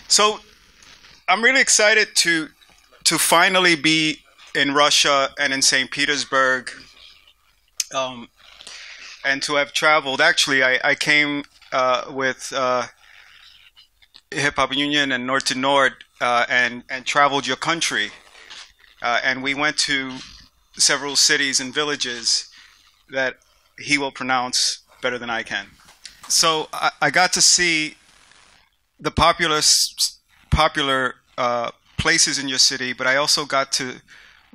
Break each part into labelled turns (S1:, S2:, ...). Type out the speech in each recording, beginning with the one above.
S1: So I'm really excited to finally be in Russia and in St. Petersburg, and to have traveled. Actually, I came with Hip Hop Union and Nord to Nord and traveled your country, and we went to several cities and villages that he will pronounce better than I can. So I got to see the popular places in your city, but I also got to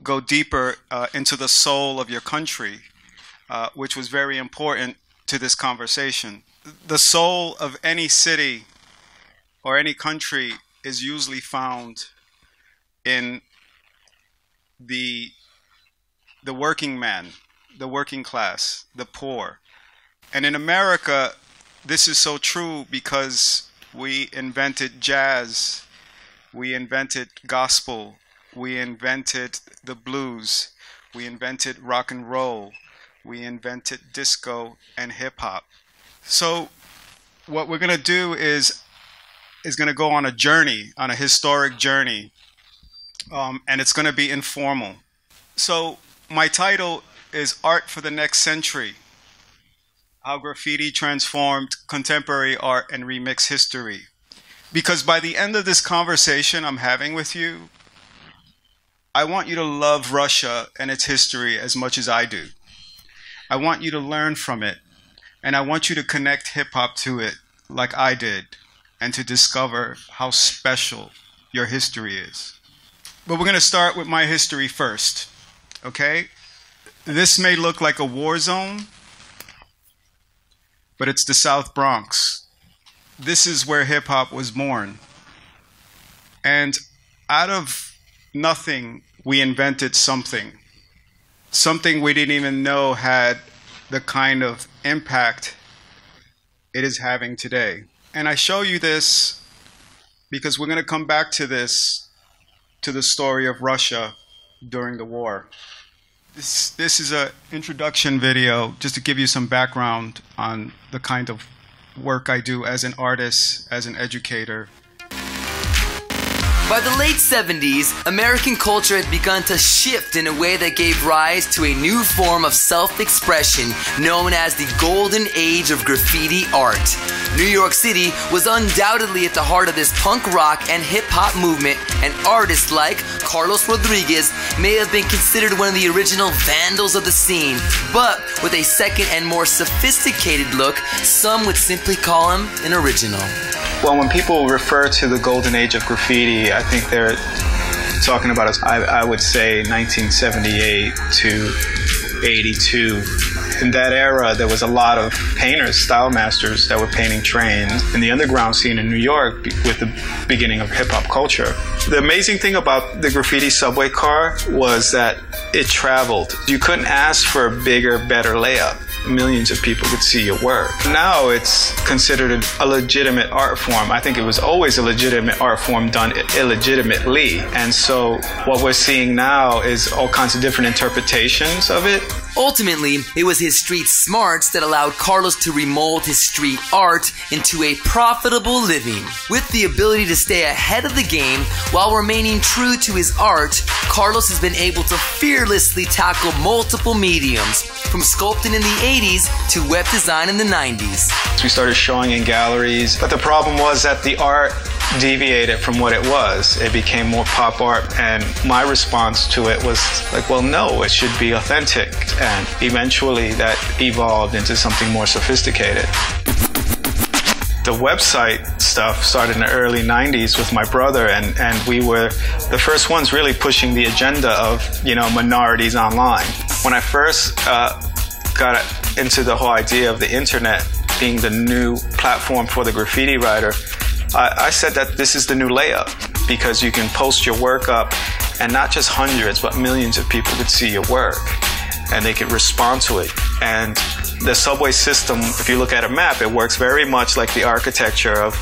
S1: go deeper into the soul of your country, which was very important to this conversation. The soul of any city or any country is usually found in the working man, the working class, the poor. And in America, this is so true because we invented jazz, we invented gospel, we invented the blues, we invented rock and roll, we invented disco and hip hop. So what we're going to do is going to go on a journey, on a historic journey, and it's going to be informal. So my title is Art for the Next Century: How Graffiti Transformed Contemporary Art and Remixed History. Because by the end of this conversation I'm having with you, I want you to love Russia and its history as much as I do. I want you to learn from it, and I want you to connect hip-hop to it like I did, and to discover how special your history is. But we're going to start with my history first, okay? This may look like a war zone, but it's the South Bronx. This is where hip-hop was born. And out of nothing, we invented something. Something we didn't even know had the kind of impact it is having today. And I show you this because we're going to come back to this, to the story of Russia during the war. This is an introduction video just to give you some background on the kind of work I do as an artist, as an educator.
S2: By the late 70s, American culture had begun to shift in a way that gave rise to a new form of self-expression known as the Golden Age of Graffiti art. New York City was undoubtedly at the heart of this punk rock and hip-hop movement, and artists like Kарлos Rodraiguez may have been considered one of the original vandals of the scene, but with a second and more sophisticated look, some would simply call him an original.
S3: Well, when people refer to the Golden Age of Graffiti, I think they're talking about, I would say, 1978 to 82. In that era, there was a lot of painters, style masters that were painting trains in the underground scene in New York with the beginning of hip-hop culture. The amazing thing about the graffiti subway car was that it traveled. You couldn't ask for a bigger, better layup. Millions of people could see your work. Now it's considered a legitimate art form. I think it was always a legitimate art form done illegitimately. And so what we're seeing now is all kinds of different interpretations of it.
S2: Ultimately, it was his street smarts that allowed Kарлos to remold his street art into a profitable living. With the ability to stay ahead of the game while remaining true to his art, Kарлos has been able to fearlessly tackle multiple mediums, from sculpting in the 80s to web design in the 90s.
S3: We started showing in galleries, but the problem was that the art deviated from what it was. It became more pop art, and my response to it was like, well, no, it should be authentic. And eventually that evolved into something more sophisticated. The website stuff started in the early 90s with my brother, and we were the first ones really pushing the agenda of, minorities online. When I first got into the whole idea of the internet being the new platform for the graffiti writer, I said that this is the new layup, because you can post your work up and not just hundreds but millions of people could see your work and they could respond to it. And the subway system, if you look at a map, it works very much like the architecture of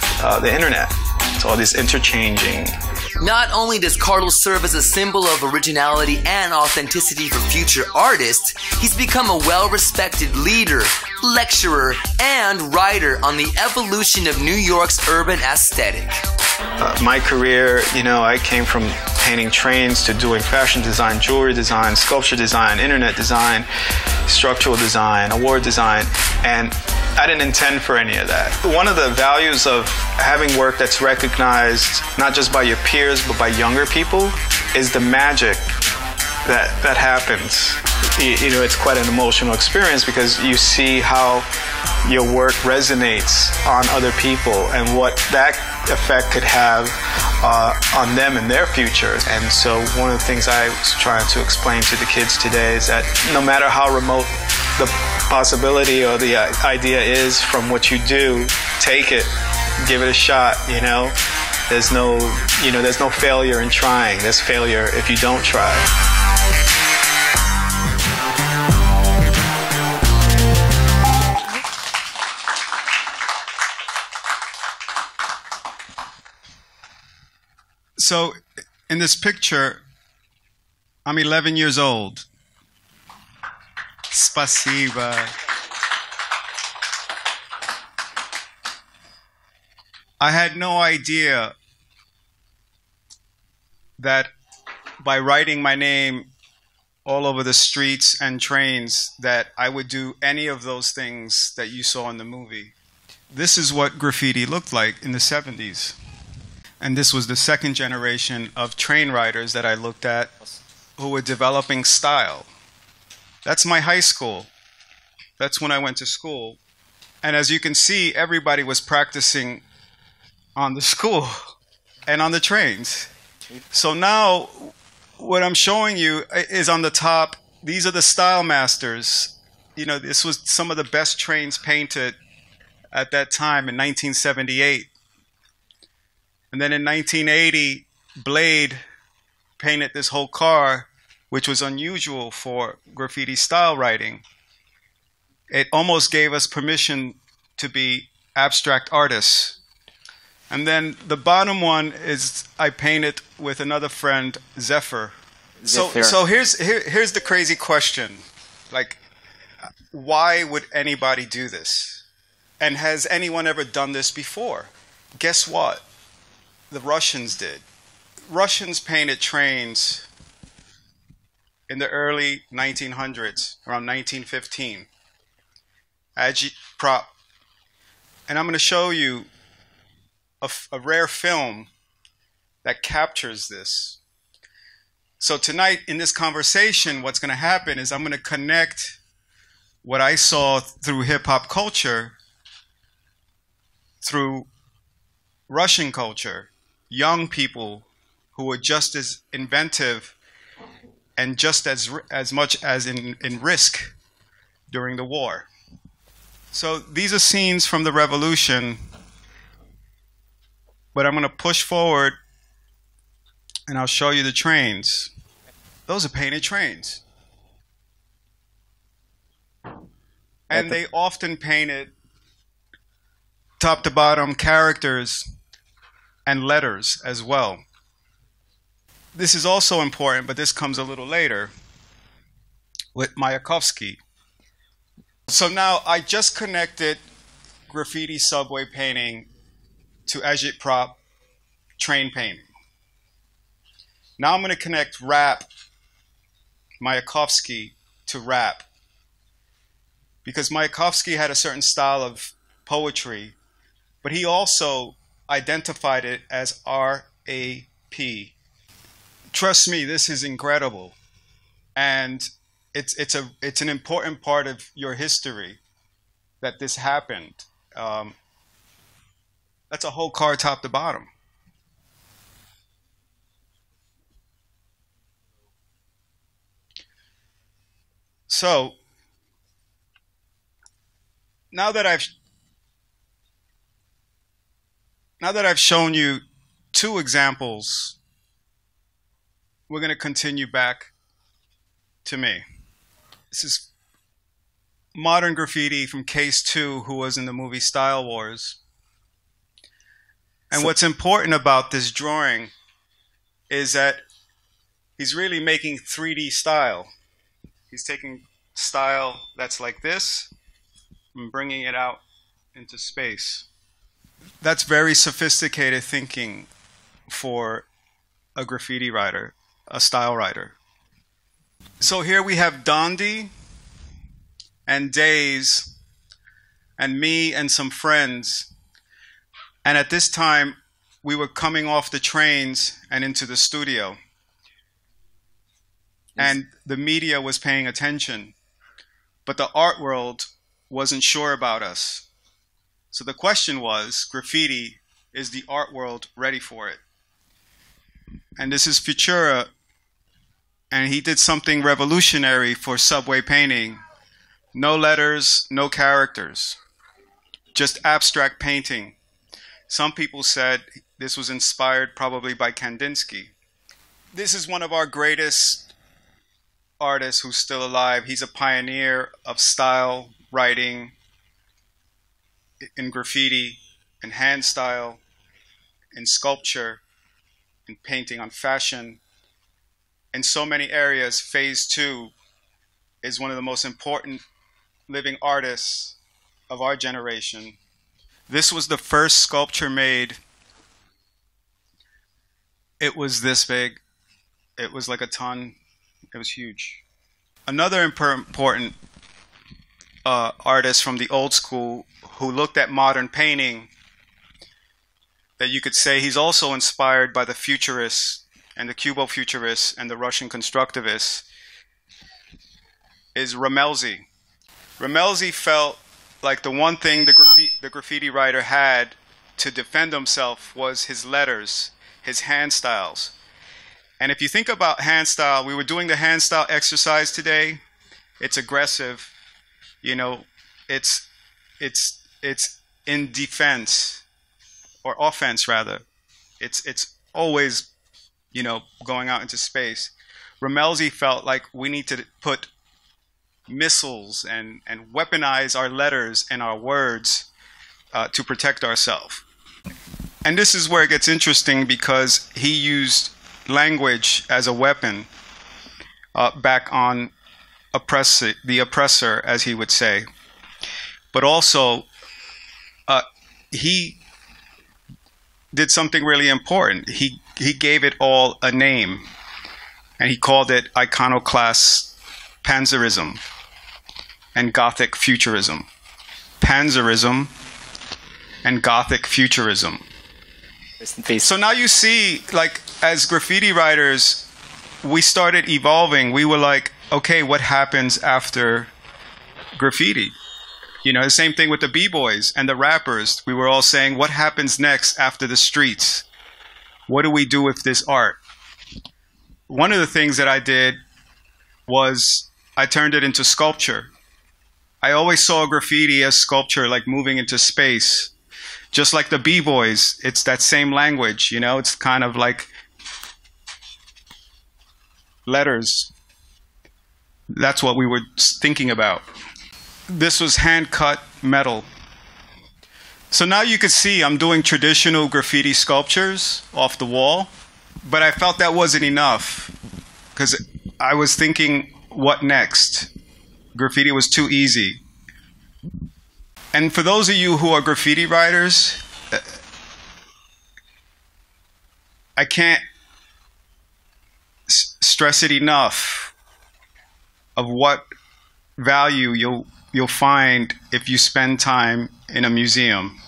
S3: the internet. It's all this interchanging
S2: Not only does Carlos serve as a symbol of originality and authenticity for future artists, he's become a well-respected leader, lecturer, and writer on the evolution of New York's urban aesthetic.
S3: My career, I came from painting trains to doing fashion design, jewelry design, sculpture design, internet design, structural design, award design, and I didn't intend for any of that. One of the values of having work that's recognized not just by your peers but by younger people is the magic that happens. It's quite an emotional experience because you see how your work resonates on other people and what that effect could have on them and their future. And so one of the things I was trying to explain to the kids today is that no matter how remote the possibility or the idea is from what you do, take it, give it a shot. There's no failure in trying. There's failure if you don't try.
S1: So, in this picture, I'm 11 years old. Spasiba. I had no idea that by writing my name all over the streets and trains that I would do any of those things that you saw in the movie. This is what graffiti looked like in the 70s. And this was the second generation of train riders that I looked at who were developing style. That's my high school. That's when I went to school. And as you can see, everybody was practicing on the school and on the trains. So now what I'm showing you is on the top. These are the style masters. This was some of the best trains painted at that time in 1978. And then in 1980, Blade painted this whole car, which was unusual for graffiti style writing. It almost gave us permission to be abstract artists. And then the bottom one is I painted with another friend, Zephyr. So here's the crazy question. Like, why would anybody do this? And has anyone ever done this before? Guess what? The Russians did. Russians painted trains in the early 1900s, around 1915. Agitprop. And I'm going to show you a rare film that captures this. So tonight in this conversation, what's going to happen is I'm going to connect what I saw through hip-hop culture through Russian culture. Young people who were just as inventive and just as much as in risk during the war. So these are scenes from the revolution, but I'm going to push forward and I'll show you the trains. Those are painted trains. And they often painted top to bottom characters and letters as well. This is also important, but this comes a little later with Mayakovsky. So now I just connected graffiti subway painting to agitprop train painting. Now I'm going to connect rap, Mayakovsky, to rap. Because Mayakovsky had a certain style of poetry, but he also identified it as R-A-P. Trust me, this is incredible. And it's an important part of your history that this happened. That's a whole car top to bottom. So now that I've shown you two examples, we're going to continue back to me. This is modern graffiti from Case 2, who was in the movie Style Wars. And what's important about this drawing is that he's really making 3D style. He's taking style that's like this and bringing it out into space. That's very sophisticated thinking for a graffiti writer, a style writer. So here we have Dondi and Days and me and some friends. And at this time, we were coming off the trains and into the studio. And the media was paying attention. But the art world wasn't sure about us. So the question was, graffiti, is the art world ready for it? And this is Futura. And he did something revolutionary for subway painting. No letters, no characters. Just abstract painting. Some people said this was inspired probably by Kandinsky. This is one of our greatest artists who's still alive. He's a pioneer of style, writing, in graffiti, in hand style, in sculpture, in painting on fashion. In so many areas, Phase 2 is one of the most important living artists of our generation. This was the first sculpture made. It was this big. It was like a ton. It was huge. Another important artist from the old school who looked at modern painting, that you could say he's also inspired by the futurists and the Cubo-futurists and the Russian constructivists, is Ramelzi. Ramelzi felt like the one thing the graffiti writer had to defend himself was his letters, his hand styles. And if you think about hand style, we were doing the hand style exercise today. It's aggressive, you know, it's in defense, or offense rather. It's always, you know, going out into space. Ramelzi felt like we need to put missiles and weaponize our letters and our words to protect ourselves. And this is where it gets interesting, because he used language as a weapon back on the oppressor, as he would say. But also, he did something really important. He gave it all a name, and he called it iconoclast panzerism and Gothic futurism. Panzerism and Gothic futurism. So now you see, like, as graffiti writers, we started evolving. We were like, okay, what happens after graffiti? You know, the same thing with the b-boys and the rappers. We were all saying, what happens next after the streets? What do we do with this art? One of the things that I did was I turned it into sculpture. I always saw graffiti as sculpture, like moving into space. Just like the b-boys, it's that same language, you know? It's kind of like letters. That's what we were thinking about. This was hand-cut metal. So now you can see I'm doing traditional graffiti sculptures off the wall, but I felt that wasn't enough, because I was thinking, what next? Graffiti was too easy. And for those of you who are graffiti writers, I can't stress it enough of what value you'll find if you spend time in a museum.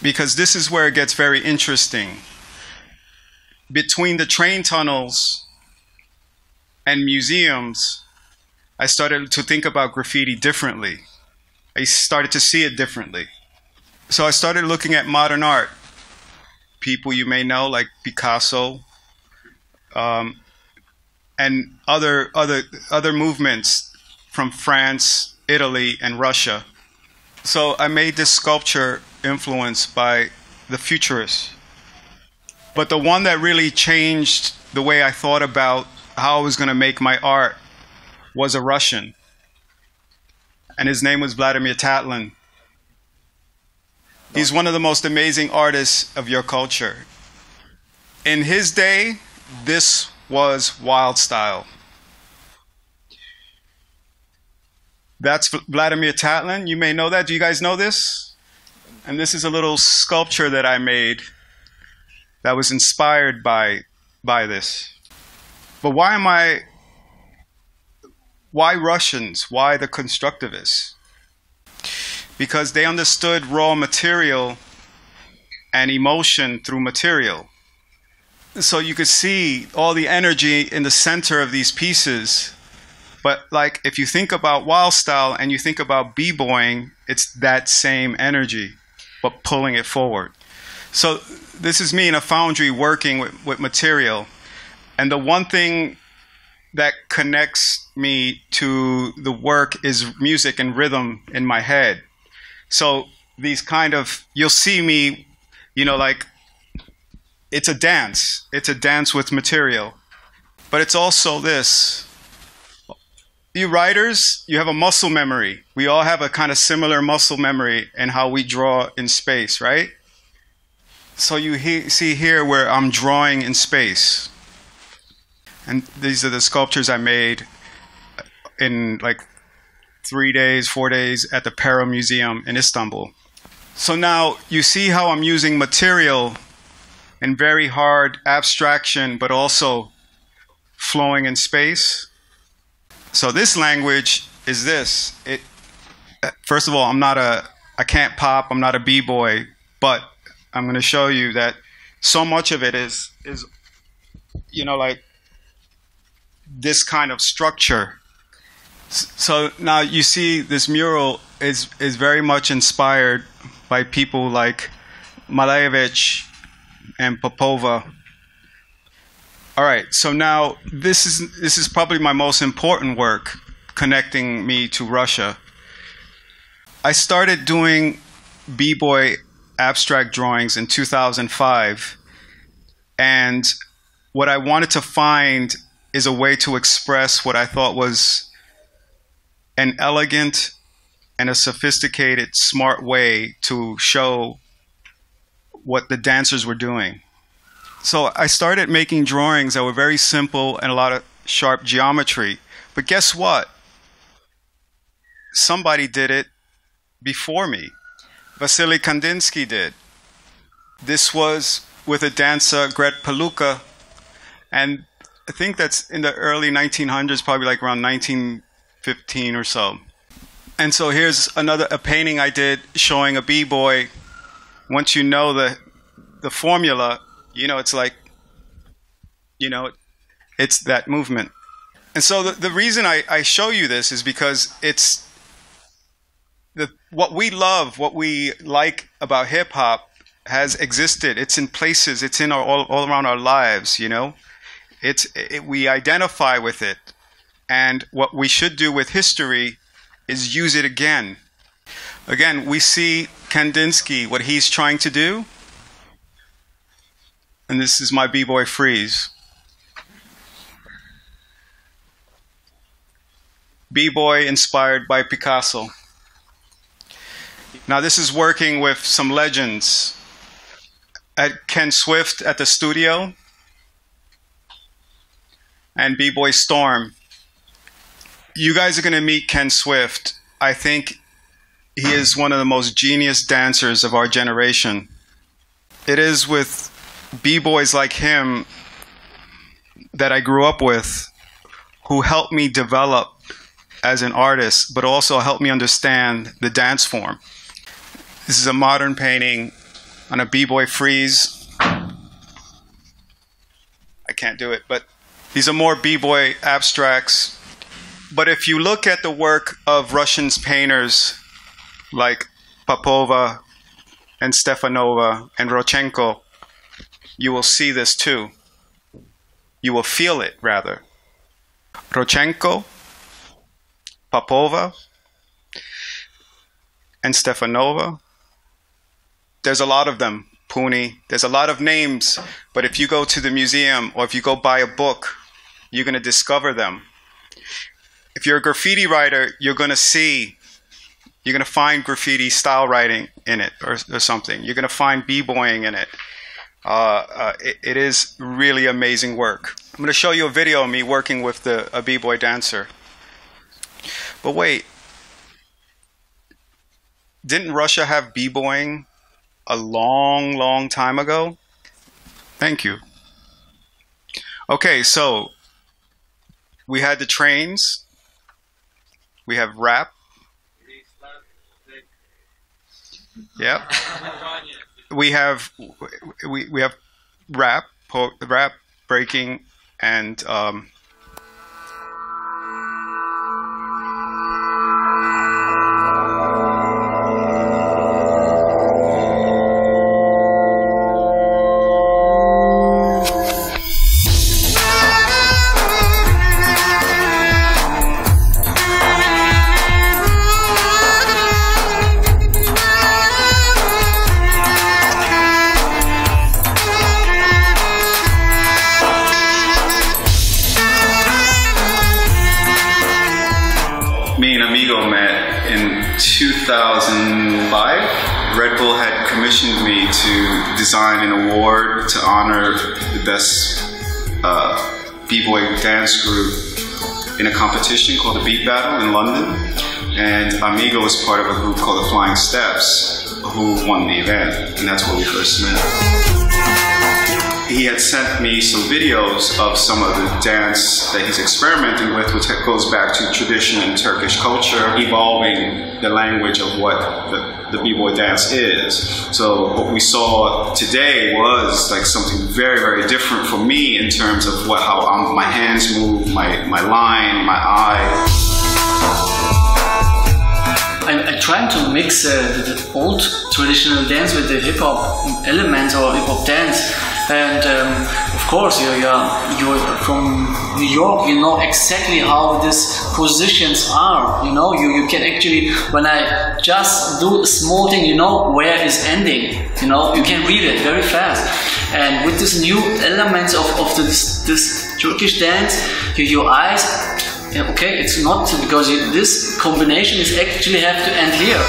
S1: Because this is where it gets very interesting. Between the train tunnels and museums, I started to think about graffiti differently. I started to see it differently. So I started looking at modern art. People you may know, like Picasso, and other movements from France, Italy, and Russia. So I made this sculpture influenced by the futurists. But the one that really changed the way I thought about how I was going to make my art was a Russian. And his name was Vladimir Tatlin. He's one of the most amazing artists of your culture. In his day, this was wild style. That's Vladimir Tatlin. You may know that. Do you guys know this? And this is a little sculpture that I made that was inspired by this. But why Russians? Why the constructivists? Because they understood raw material and emotion through material. So you could see all the energy in the center of these pieces. But like if you think about wild style and you think about b-boying, it's that same energy, but pulling it forward. So this is me in a foundry working with material. And the one thing that connects me to the work is music and rhythm in my head. So these kind of, you'll see me, you know, like, it's a dance. It's a dance with material. But it's also this. You writers, you have a muscle memory. We all have a kind of similar muscle memory in how we draw in space, right? So you see here where I'm drawing in space. And these are the sculptures I made in like 3 days, 4 days at the Para Museum in Istanbul. So now you see how I'm using material in very hard abstraction, but also flowing in space. So this language is this. First of all, I can't pop, I'm not a b-boy, but I'm going to show you that so much of it is, you know, like this kind of structure. So now you see this mural is very much inspired by people like Malevich and Popova. All right, so now this is probably my most important work connecting me to Russia. I started doing b-boy abstract drawings in 2005, and what I wanted to find is a way to express what I thought was an elegant and a sophisticated, smart way to show what the dancers were doing. So I started making drawings that were very simple and a lot of sharp geometry. But guess what? Somebody did it before me. Vasily Kandinsky did. This was with a dancer, Gret Paluka, and I think that's in the early 1900s, probably like around 1915 or so. And so here's a painting I did showing a b-boy. Once you know the formula, you know, it's like, you know, it's that movement. And so the reason I show you this is because it's what we love, what we like about hip-hop has existed. It's in places, it's in all around our lives, you know. We identify with it. And what we should do with history is use it again. Again, we see Kandinsky, what he's trying to do. And this is my b-boy freeze. B-boy inspired by Picasso. Now this is working with some legends. At Ken Swift at the studio. And B-boy Storm. You guys are going to meet Ken Swift. I think he is one of the most genius dancers of our generation. It is with b-boys like him that I grew up with who helped me develop as an artist, but also helped me understand the dance form. This is a modern painting on a b-boy freeze. I can't do it, but these are more b-boy abstracts. But if you look at the work of Russian painters like Popova and Stefanova and Rodchenko, you will see this too. You will feel it, rather. Rodchenko, Popova, and Stefanova. There's a lot of them. Puni. There's a lot of names. But if you go to the museum or if you go buy a book, you're going to discover them. If you're a graffiti writer, you're going to find graffiti style writing in it or something. You're going to find b-boying in it. It is really amazing work. I'm going to show you a video of me working with a b-boy dancer. But wait, didn't Russia have b-boying a long, long time ago? Thank you. Okay, so we had the trains. We have rap. Yep. We have rap, breaking, and
S4: me and Amigo met in 2005. Red Bull had commissioned me to design an award to honor the best b-boy dance group in a competition called the Beat Battle in London. And Amigo was part of a group called the Flying Steps, who won the event, and that's where we first met. He had sent me some videos of some of the dance that he's experimenting with, which goes back to tradition and Turkish culture, evolving the language of what the b-boy dance is. So what we saw today was like something very, very different for me in terms of how my hands move, my line, my eye.
S5: I'm trying to mix the old traditional dance with the hip-hop elements or hip-hop dance. And of course, you're from New York, you know exactly how these positions are. You know, you can actually, when I just do a small thing, you know where is ending. You know, you can read it very fast. And with this new elements of this Turkish dance, your eyes, okay, it's not because this combination is actually have to end here.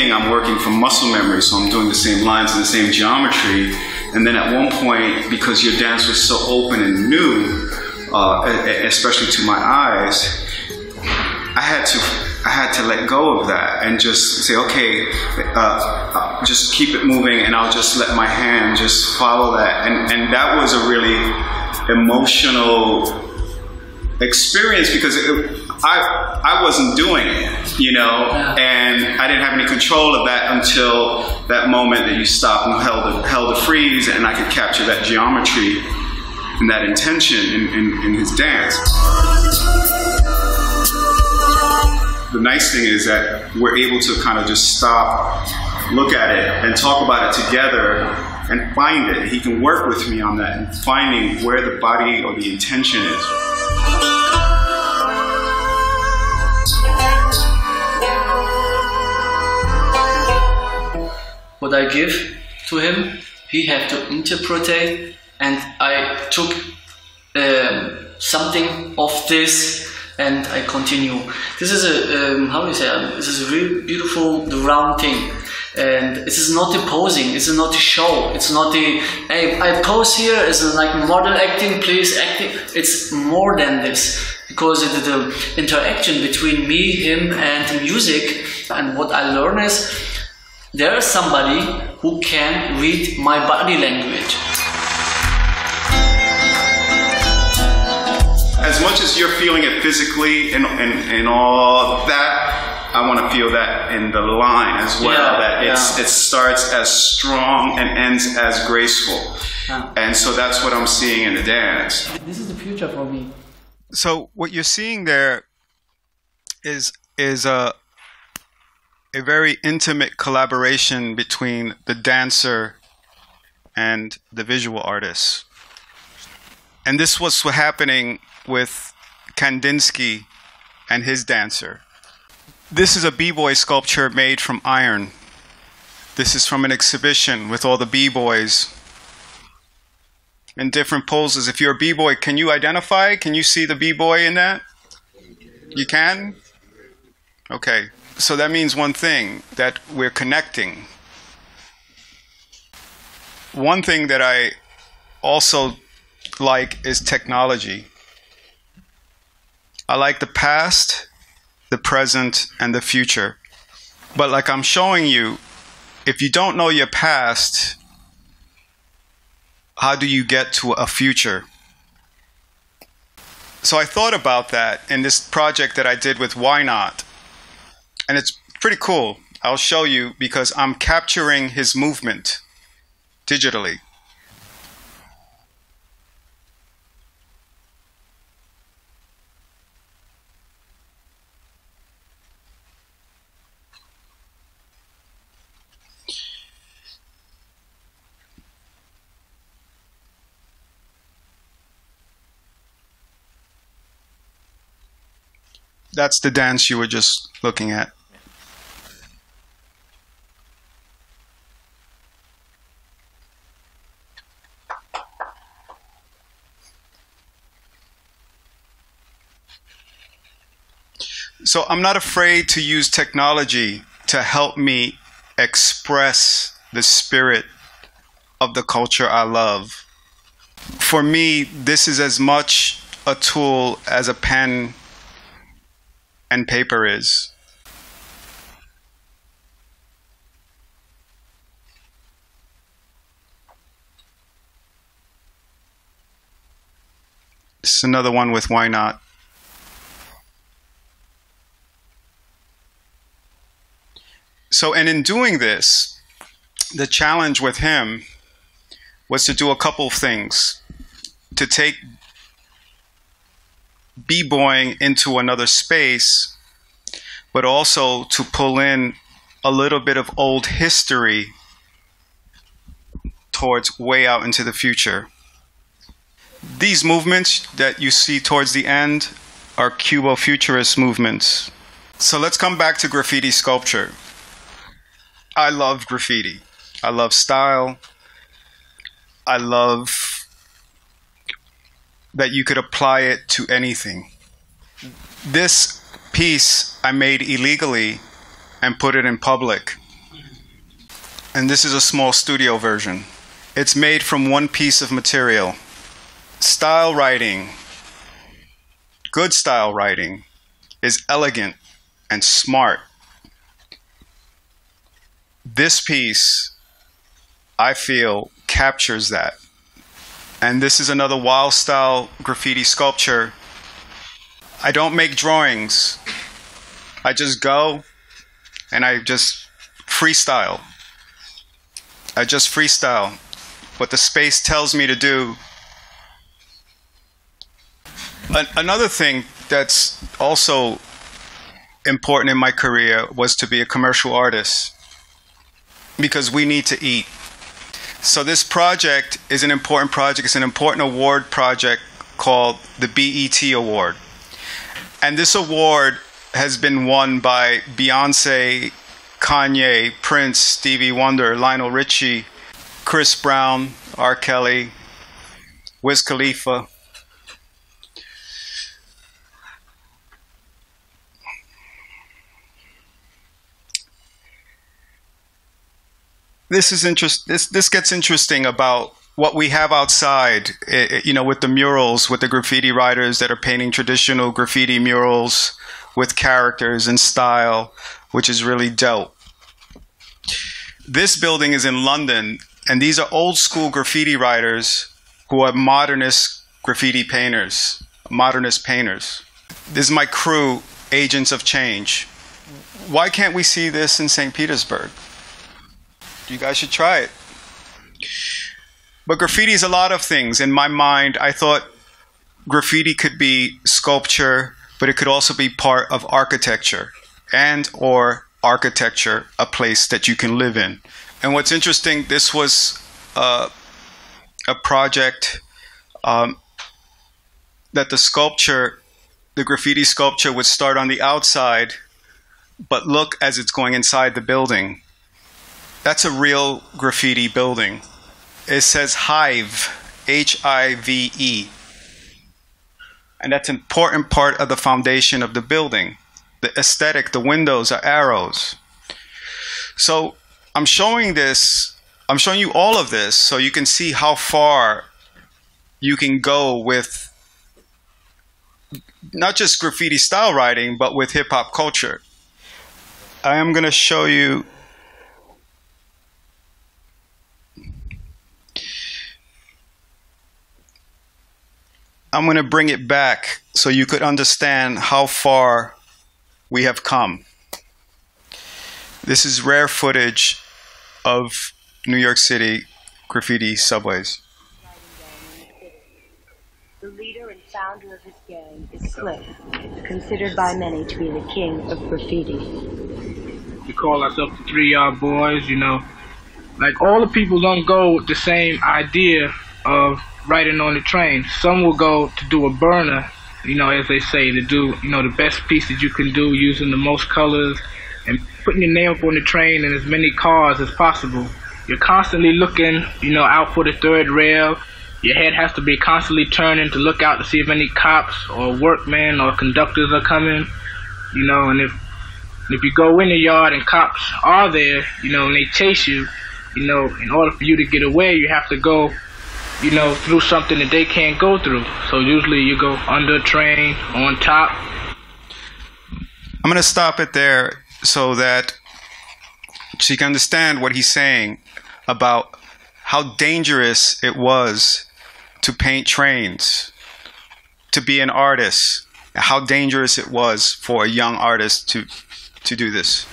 S4: I'm working from muscle memory, so I'm doing the same lines and the same geometry. And then at one point, because your dance was so open and new, especially to my eyes, I had to let go of that and just say, okay, just keep it moving, and I'll just let my hand just follow that. And that was a really emotional experience because I wasn't doing it, you know, and I didn't have any control of that until that moment that you stopped and held a freeze, and I could capture that geometry and that intention in his dance. The nice thing is that we're able to kind of just stop, look at it, and talk about it together and find it. He can work with me on that and finding where the body or the intention is.
S5: What I give to him, he had to interpret, and I took something of this and I continue. This is a, how do you say, this is a really beautiful, the round thing. And this is not the posing, this is not the show, it's not the, hey, I pose here, it's like model acting, please acting. It's more than this. Because the interaction between me, him, and the music, and what I learn is, there is somebody who can read my body language.
S4: As much as you're feeling it physically and all that, I want to feel that in the line as well. It starts as strong and ends as graceful. And so that's what I'm seeing in the dance.
S5: This is the future for me.
S1: So what you're seeing there is a very intimate collaboration between the dancer and the visual artist. And this was what's happening with Kandinsky and his dancer. This is a b-boy sculpture made from iron. This is from an exhibition with all the b-boys in different poses. If you're a b-boy, can you identify? Can you see the b-boy in that? You can? Okay, so that means one thing, that we're connecting. One thing that I also like is technology. I like the past, the present, and the future. But like I'm showing you, if you don't know your past, how do you get to a future? So I thought about that in this project that I did with Why Not? And it's pretty cool. I'll show you because I'm capturing his movement digitally. That's the dance you were just looking at. So I'm not afraid to use technology to help me express the spirit of the culture I love. For me, this is as much a tool as a pen and paper is. This is another one with Why Not? So, and in doing this, the challenge with him was to do a couple of things. To take b-boying into another space, but also to pull in a little bit of old history towards way out into the future. These movements that you see towards the end are Cubo-futurist movements. So let's come back to graffiti sculpture. I love graffiti. I love style. I love that you could apply it to anything. This piece I made illegally and put it in public. And this is a small studio version. It's made from one piece of material. Style writing, good style writing, is elegant and smart. This piece, I feel, captures that. And this is another wild style graffiti sculpture. I don't make drawings. I just go and I just freestyle. I just freestyle what the space tells me to do. Another thing that's also important in my career was to be a commercial artist, because we need to eat. So this project is an important project. It's an important award project called the BET Award. And this award has been won by Beyonce, Kanye, Prince, Stevie Wonder, Lionel Richie, Chris Brown, R. Kelly, Wiz Khalifa. This is this gets interesting about what we have outside, you know, with the murals, with the graffiti writers that are painting traditional graffiti murals with characters and style, which is really dope. This building is in London, and these are old school graffiti writers who are modernist graffiti painters, modernist painters. This is my crew, Agents of Change. Why can't we see this in St. Petersburg? You guys should try it. But graffiti is a lot of things. In my mind, I thought graffiti could be sculpture, but it could also be part of architecture, and or architecture, a place that you can live in. And what's interesting, this was a project that the sculpture, the graffiti sculpture, would start on the outside, but look as it's going inside the building. That's a real graffiti building. It says Hive, H-I-V-E. And that's an important part of the foundation of the building. The aesthetic, the windows are arrows. So I'm showing you all of this so you can see how far you can go with not just graffiti style writing, but with hip hop culture. I am going to show you I'm going to bring it back so you could understand how far we have come. This is rare footage of New York City graffiti subways.
S6: The leader and founder of his gang is Slick, considered by many to be the king of graffiti.
S7: We call ourselves the 3-Yard Boys, you know. Like, all the people don't go with the same idea of writing on the train. Some will go to do a burner, you know, as they say, to do, you know, the best piece that you can do using the most colors and putting your name up on the train in as many cars as possible. You're constantly looking, you know, out for the third rail. Your head has to be constantly turning to look out to see if any cops or workmen or conductors are coming, you know, and if you go in the yard and cops are there, you know, and they chase you, you know, in order for you to get away, you have to go, you know, through something that they can't go through. So usually you go under a train, on top.
S1: I'm going to stop it there so you can understand what he's saying about how dangerous it was to paint trains, to be an artist, how dangerous it was for a young artist to do this.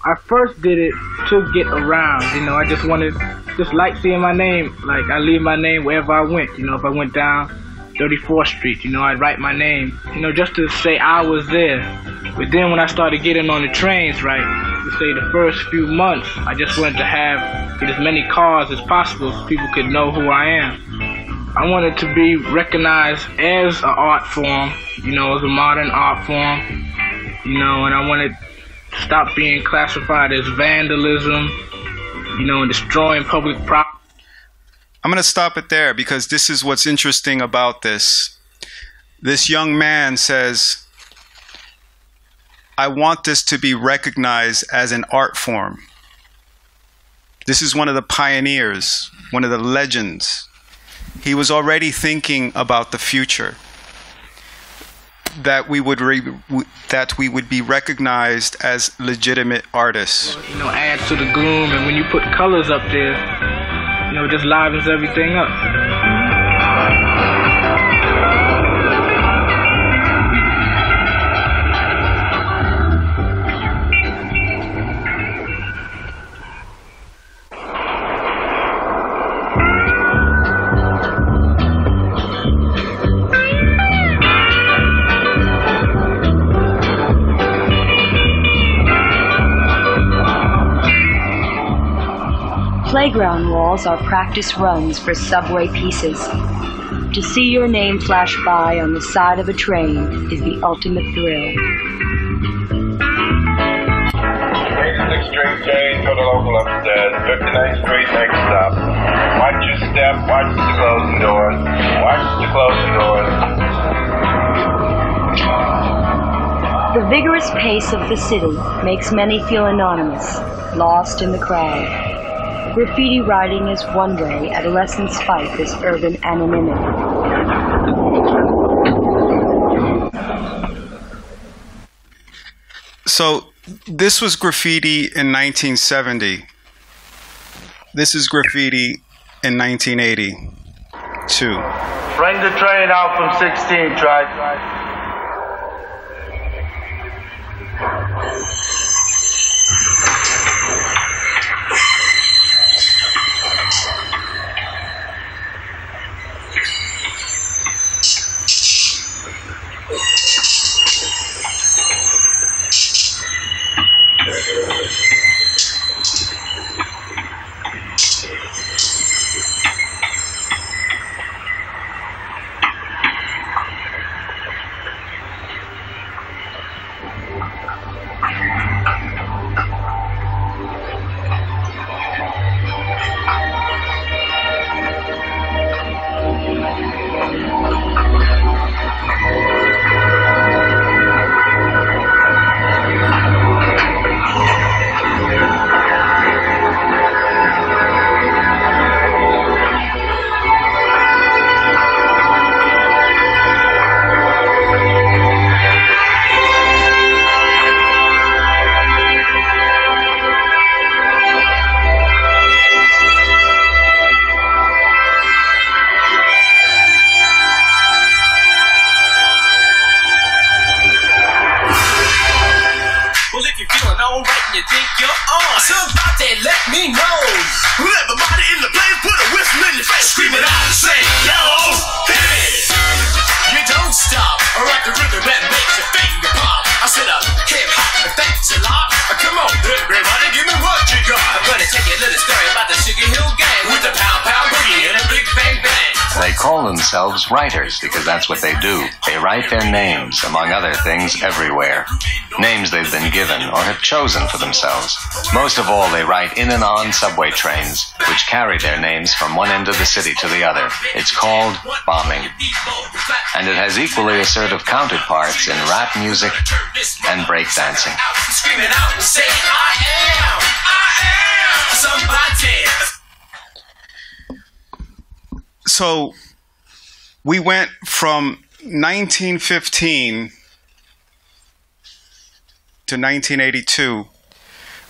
S7: I first did it to get around, you know, I just wanted, just like seeing my name, like I leave my name wherever I went, you know, if I went down 34th Street, you know, I'd write my name, you know, just to say I was there. But then when I started getting on the trains, right, to say the first few months, I just wanted to get as many cars as possible so people could know who I am. I wanted to be recognized as an art form, you know, as a modern art form, you know, and I wanted stop being classified as vandalism, you know, and destroying public property.
S1: I'm going to stop it there because this is what's interesting about this. This young man says, I want this to be recognized as an art form. This is one of the pioneers, one of the legends. He was already thinking about the future. That we would be recognized as legitimate artists.
S7: You know, adds to the gloom, and when you put colors up there, you know, it just livens everything up.
S6: Playground walls are practice runs for subway pieces. To see your name flash by on the side of a train is the ultimate thrill.
S8: 86th Street change for the local upstairs. 59th Street next stop. Watch your step, watch the closing doors. Watch the closing doors.
S6: The vigorous pace of the city makes many feel anonymous, lost in the crowd. Graffiti writing is one way adolescents fight this urban anonymity.
S1: So this was graffiti in 1970. This is graffiti in 1982.
S8: Bring the train out from 16, Triton.
S9: They call themselves writers because that's what they do. They write their names, among other things, everywhere. Names they've been given or have chosen for themselves. Most of all, they write in and on subway trains, which carry their names from one end of the city to the other. It's called bombing. And it has equally assertive counterparts in rap music and breakdancing.
S10: Screaming out and say, I am somebody.
S1: So we went from 1915 to 1982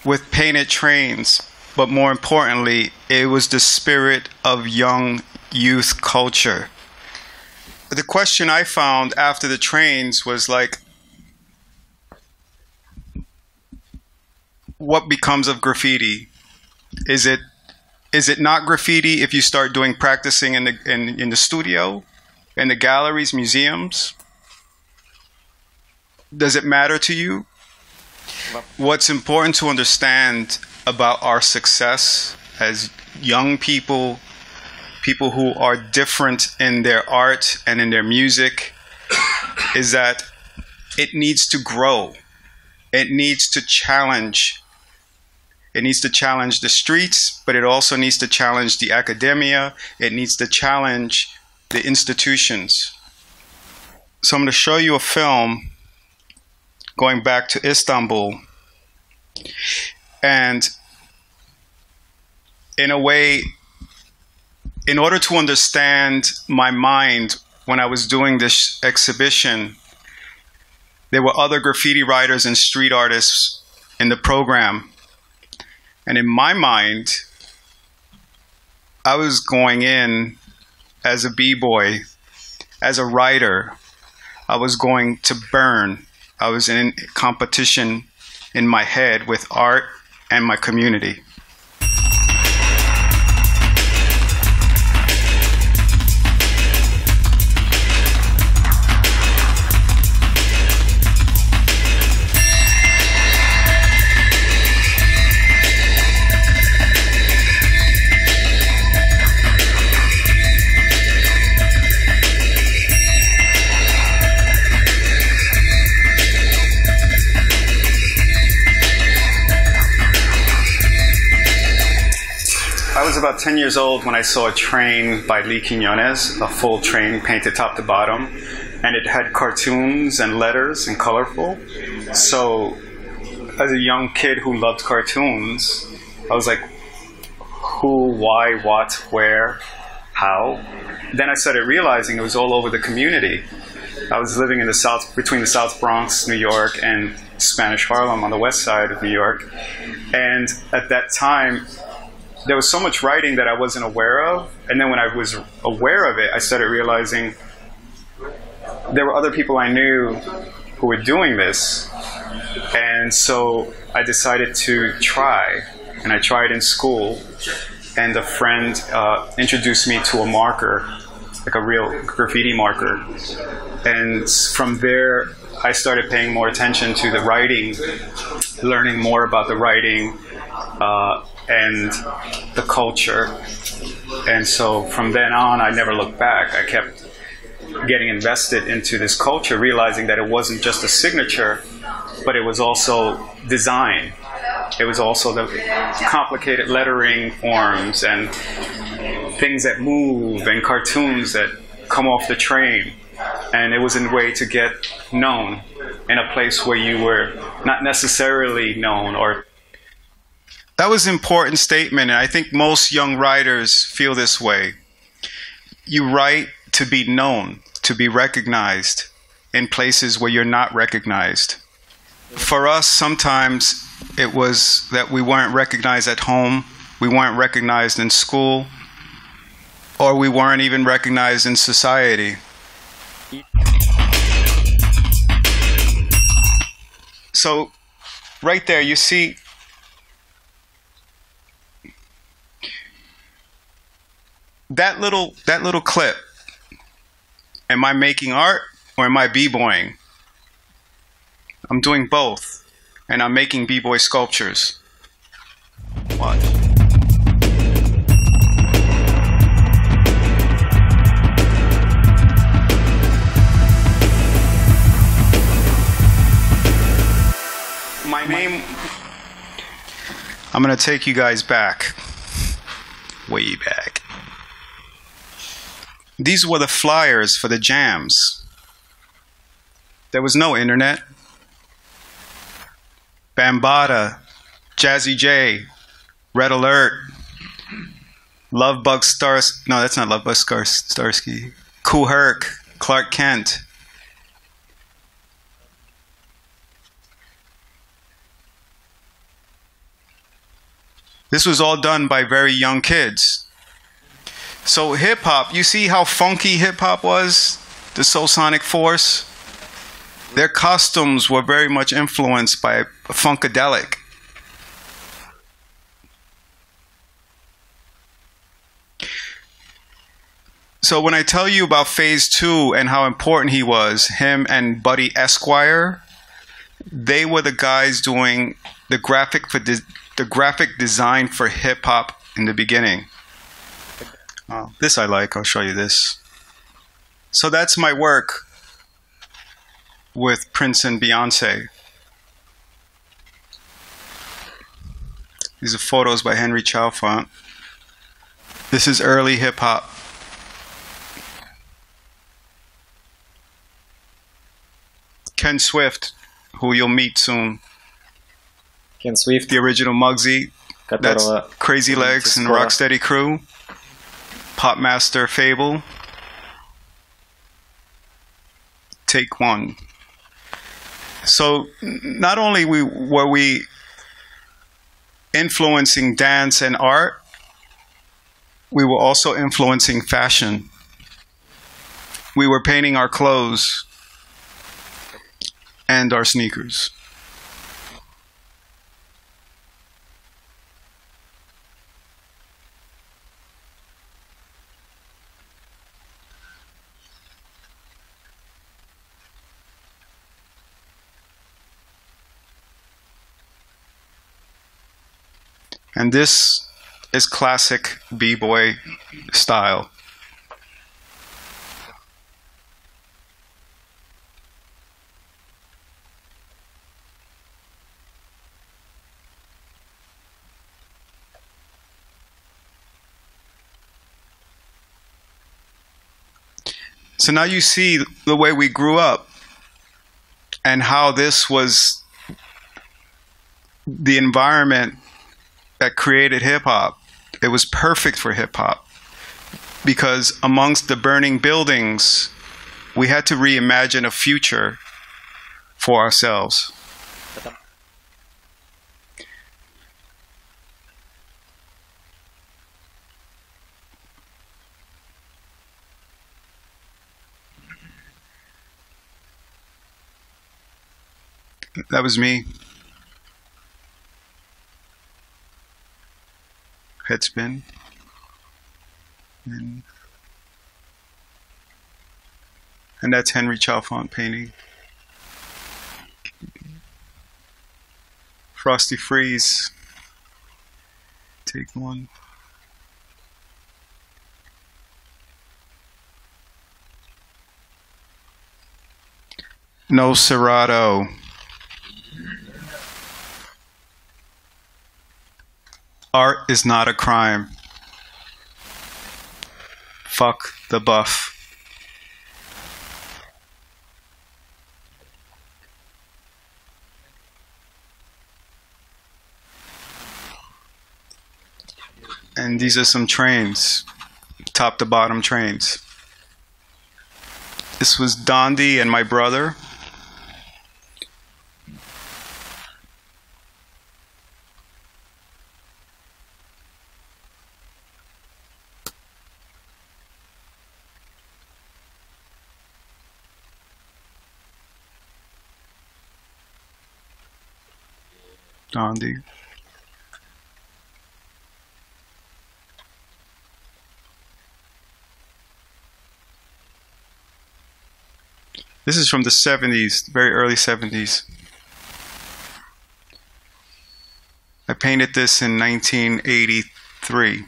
S1: with painted trains, but more importantly, it was the spirit of young youth culture. The question I found after the trains was like, what becomes of graffiti? Is it not graffiti if you start doing practicing in the studio, in the galleries, museums? Does it matter to you? What's important to understand about our success as young people, people who are different in their art and in their music, is that it needs to grow. It needs to challenge. It needs to challenge the streets, but it also needs to challenge the academia. It needs to challenge the institutions. So I'm going to show you a film going back to Istanbul. And in a way, in order to understand my mind when I was doing this exhibition, there were other graffiti writers and street artists in the program. And in my mind, I was going in as a b-boy, as a writer. I was going to burn. I was in competition in my head with art and my community. I was about 10 years old when I saw a train by Lee Quiñones, a full train painted top to bottom, and it had cartoons and letters and colorful. So as a young kid who loved cartoons, I was like, who, why, what, where, how? Then I started realizing it was all over the community. I was living in the South, between the South Bronx, New York, and Spanish Harlem on the west side of New York. And at that time, there was so much writing that I wasn't aware of. And then when I was aware of it, I started realizing there were other people I knew who were doing this. And so I decided to try. And I tried in school. And a friend introduced me to a marker, like a real graffiti marker. And from there, I started paying more attention to the writing, learning more about the writing, and the culture. And so from then on, I never looked back. I kept getting invested into this culture, realizing that it wasn't just a signature, but it was also design. It was also the complicated lettering forms and things that move and cartoons that come off the train. And it was a way to get known in a place where you were not necessarily known. Or that was an important statement, and I think most young writers feel this way. You write to be known, to be recognized in places where you're not recognized. For us, sometimes it was that we weren't recognized at home, we weren't recognized in school, or we weren't even recognized in society. So, right there, you see that little clip. Am I making art or am I b-boying? I'm doing both, and I'm making b-boy sculptures. Watch. I'm going to take you guys back, way back. These were the flyers for the jams. There was no internet. Bambata, Jazzy J, Red Alert, Lovebug Stars. No, that's not Lovebug Starsky. Kool Herc, Clark Kent. This was all done by very young kids. So hip hop, you see how funky hip hop was? The Soul Sonic Force? Their costumes were very much influenced by Funkadelic. So when I tell you about Phase 2 and how important he was, him and Buddy Esquire, they were the guys doing the graphic design for hip hop in the beginning. This I like, I'll show you this. So that's my work with Prince and Beyonce. These are photos by Henry Chalfant. This is early hip hop. Ken Swift, who you'll meet soon.
S11: Ken Swift,
S1: the original Muggsy. That's Crazy Legs and Rocksteady Crew. Popmaster Fable. Take one. So not only were we influencing dance and art, we were also influencing fashion. We were painting our clothes and our sneakers. And this is classic b-boy style. So now you see the way we grew up and how this was the environment that created hip-hop. It was perfect for hip-hop because amongst the burning buildings, we had to reimagine a future for ourselves. That was me. Head spin. And that's Henry Chalfant painting. Frosty Freeze. Take one. No Serato. Art is not a crime. Fuck the buff. And these are some trains, top to bottom trains. This was Dondi and my brother. Dondi. This is from the 70s, very early 70s. I painted this in 1983.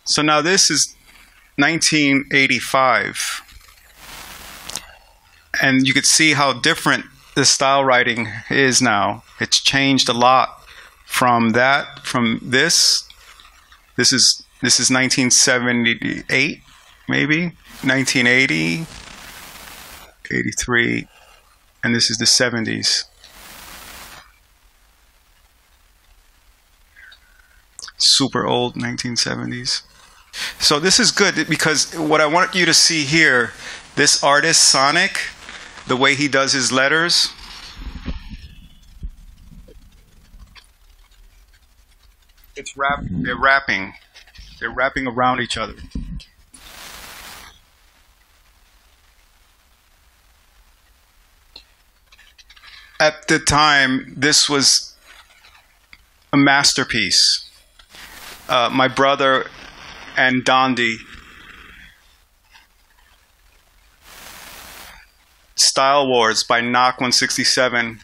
S1: So now this is 1985. And you could see how different the style writing is now. It's changed a lot from that, from this. This is 1978, maybe 1980, 83, and this is the 70s. Super old 1970s. So this is good because what I want you to see here, this artist Sonic, the way he does his letters. It's they're wrapping. They're wrapping around each other. At the time, this was a masterpiece. My brother and Dondi, Style Wars by Knock 167.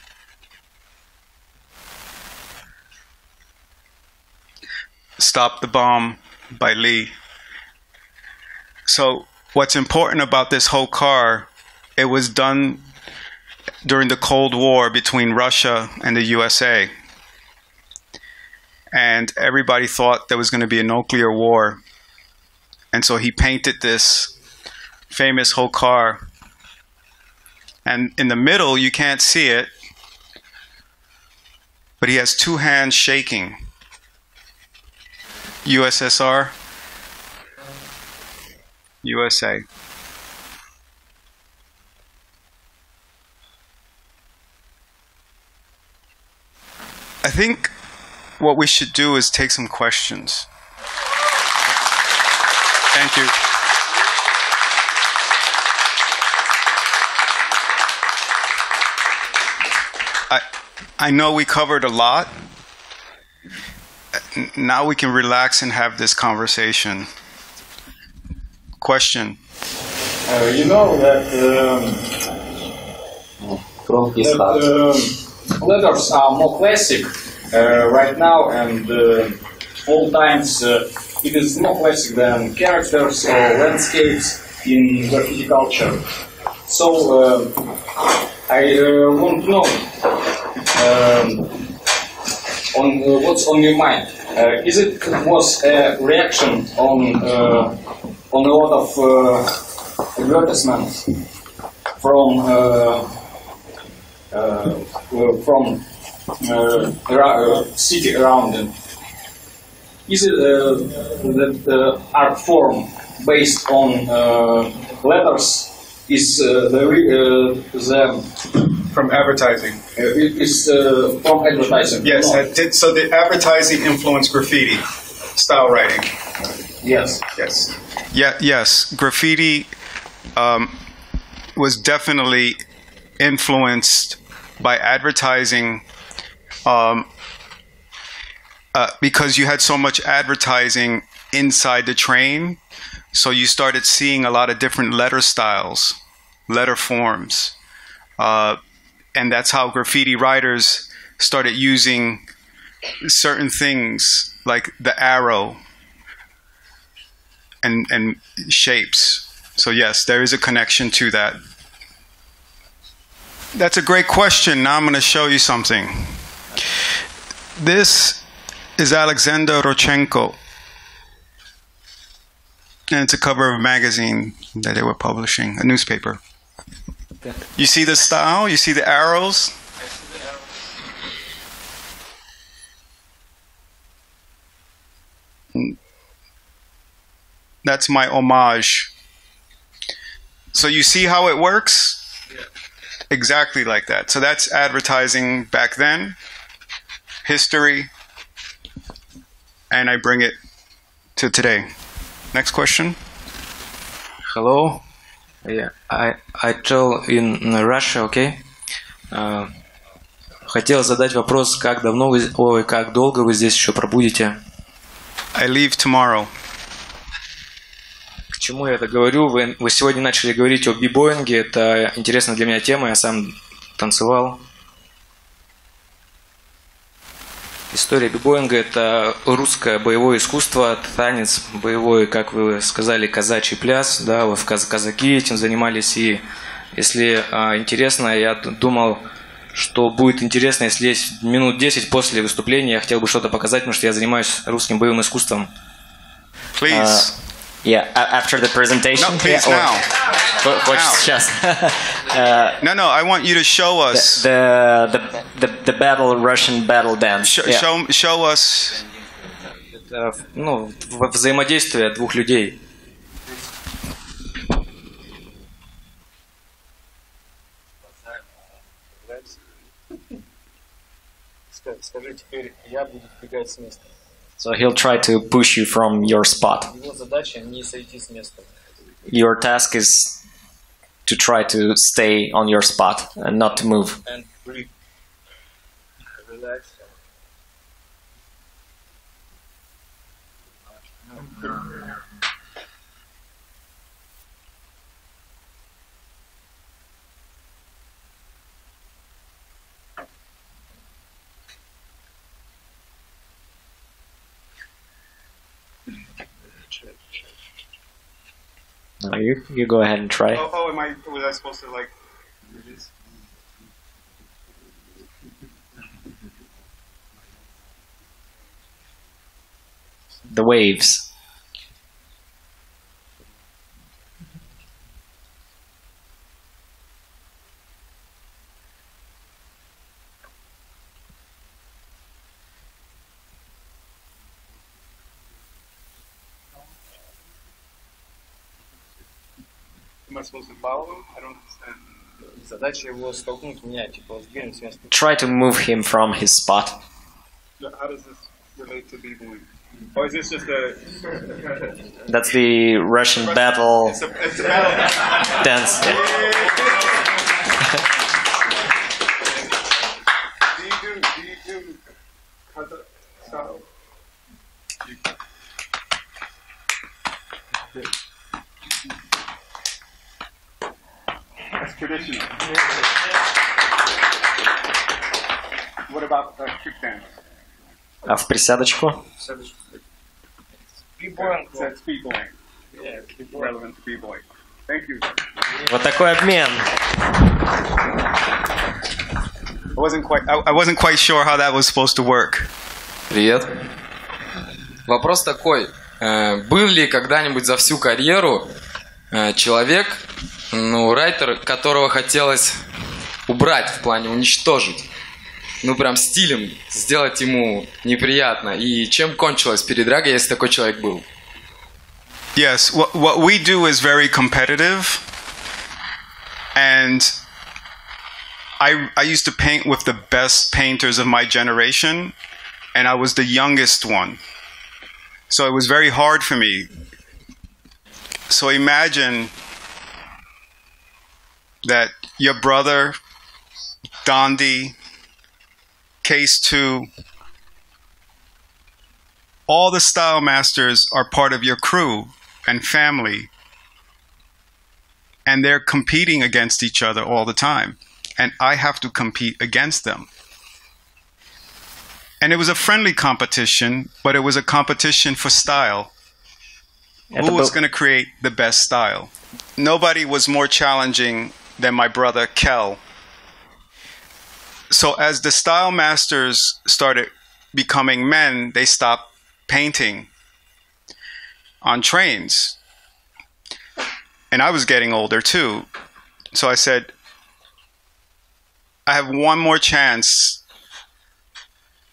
S1: Stop the Bomb by Lee. So what's important about this whole car, it was done during the Cold War between Russia and the USA. And everybody thought there was going to be a nuclear war. And so he painted this famous whole car. And in the middle, you can't see it, but he has two hands shaking. USSR, USA. I think what we should do is take some questions. Thank you. I know we covered a lot. Now we can relax and have this conversation. Question.
S12: You know that letters are more classic right now, and all times it is more classic than characters or landscapes in graffiti culture. So I want to know on what's on your mind. Is it was a reaction on a lot of advertisements from city around them? Is it that art form based on letters is
S1: from advertising?
S12: Is from advertising?
S1: Yes.
S12: No.
S1: So the advertising influenced graffiti style writing?
S12: Yes.
S1: Yes. Yeah. Yes. Graffiti was definitely influenced by advertising because you had so much advertising inside the train. So you started seeing a lot of different letter styles, letter forms. And that's how graffiti writers started using certain things like the arrow and shapes. So yes, there is a connection to that. That's a great question. Now I'm going to show you something. This is Alexander Rodchenko. And it's a cover of a magazine that they were publishing, a newspaper. You see the style? You see the arrows? That's my homage. So you see how it works? Exactly like that. So that's advertising back then, history, and I bring it to today. Next question.
S11: Hello. Yeah, I tell in Russia, okay. Хотел задать вопрос, как давно вы, как долго вы здесь еще пробудете?
S1: I leave tomorrow.
S11: К чему я это говорю? Вы сегодня начали говорить о бибоинге. Это интересная для меня тема. Я сам танцевал. История бибоинга – это русское боевое искусство, танец боевой, как вы сказали, казачий пляс. Да, казаки этим занимались, и Если интересно, я думал, что будет интересно, если есть минут 10 после выступления, я хотел бы что-то показать, потому что я занимаюсь русским боевым искусством.
S1: Please.
S13: Yeah, after the presentation.
S1: No, please, now.
S13: Сейчас.
S1: No, I want you to show us.
S13: The battle, Russian battle dance.
S1: Show us.
S11: Ну, взаимодействие двух людей.
S14: Скажи теперь, я буду сбегать с места.
S13: So he'll try to push you from your spot.
S14: Его задача не сойти с места.
S13: Your task is to try to stay on your spot and not to move.
S14: And breathe. Relax.
S13: No, you go ahead and try.
S1: Was I supposed to like?
S13: The waves.
S1: Am I supposed to follow him? I don't understand.
S14: Задача его столкнуть меня, типа сдвинуть с места.
S13: Try to move him from his spot.
S1: How does this relate to b-boying? Or is this just a?
S13: That's the Russian battle
S1: It's a battle
S13: dance. Yeah.
S1: Do you do kata style? That's traditional. What about kick dance?
S13: А в присядочку?
S14: B-boying.
S1: That's b-boying. Yeah, relevant to b-boying. Thank you.
S13: Вот такой обмен.
S1: I wasn't quite sure how that was supposed to work.
S15: Привет. Вопрос такой. Был ли когда-нибудь за всю карьеру человек, райтер, которого хотелось убрать, в плане уничтожить? Ну, прям стилем сделать ему неприятно. И чем кончилась передрага, если такой человек был?
S1: Yes, what we do is very competitive. And I used to paint with the best painters of my generation. And I was the youngest one. So it was very hard for me. So imagine that your brother, Dondi, Case 2, all the style masters are part of your crew and family. And they're competing against each other all the time. And I have to compete against them. And it was a friendly competition, but it was a competition for style. Who was going to create the best style? Nobody was more challenging than my brother Kel. So as the style masters started becoming men, they stopped painting on trains. And I was getting older too. So I said, I have one more chance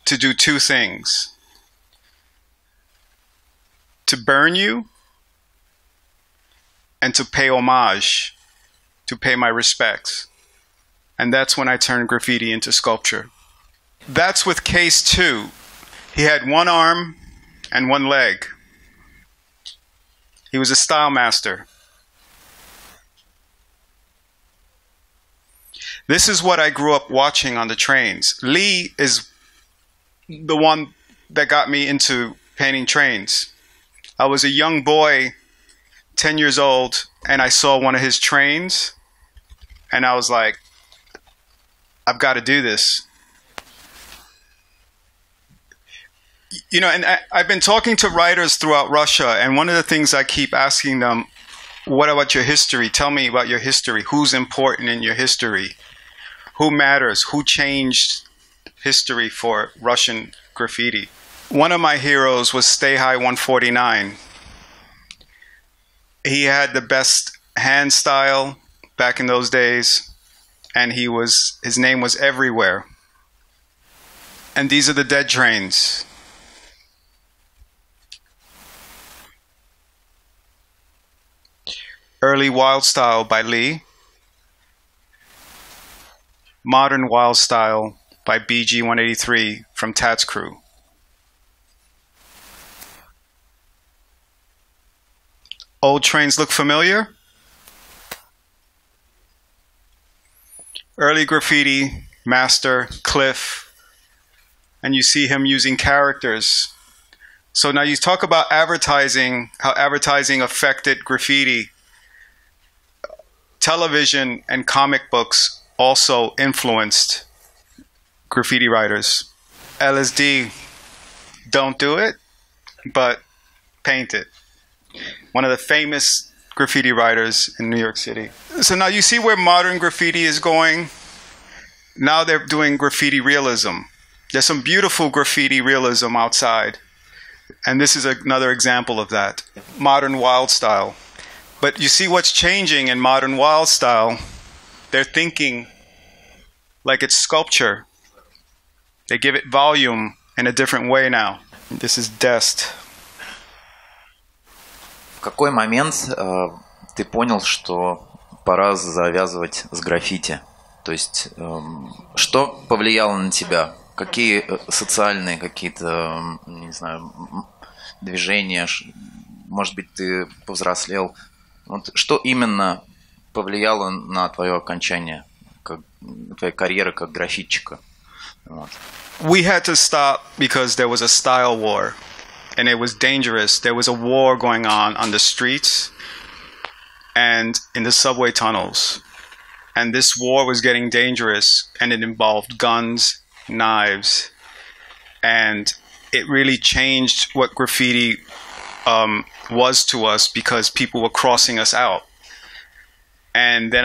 S1: to do two things. To burn you and to pay homage, to pay my respects. And that's when I turned graffiti into sculpture. That's with Case 2. He had one arm and one leg. He was a style master. This is what I grew up watching on the trains. Lee is the one that got me into painting trains. I was a young boy, 10 years old, and I saw one of his trains, and I was like, I've got to do this. You know, and I've been talking to writers throughout Russia, and one of the things I keep asking them what about your history? Tell me about your history. Who's important in your history? Who matters? Who changed history for Russian graffiti? One of my heroes was Stay High 149. He had the best hand style back in those days, and his name was everywhere. And these are the dead trains. Early Wild Style by Lee. Modern Wild Style by BG 183 from Tat's crew. Old trains look familiar? Early graffiti master Cliff, and you see him using characters. So now you talk about advertising, how advertising affected graffiti. Television and comic books also influenced graffiti writers. LSD, don't do it, but paint it. One of the famous graffiti writers in New York City. So now you see where modern graffiti is going. Now they're doing graffiti realism. There's some beautiful graffiti realism outside. And this is another example of that. Modern wild style. But you see what's changing in modern wild style. They're thinking like it's sculpture. They give it volume in a different way now. This is Dest.
S16: В какой момент ты понял, что пора завязывать с граффити? То есть, что повлияло на тебя? Какие социальные какие-то, не знаю, движения? Может быть, ты повзрослел? Вот что именно повлияло на твое окончание, твоей карьеры как граффитчика? Вот.
S1: We had to stop because there was a style war. And it was dangerous. There was a war going on the streets and in the subway tunnels. And this war was getting dangerous, and it involved guns, knives. And it really changed what graffiti was to us because people were crossing us out. And then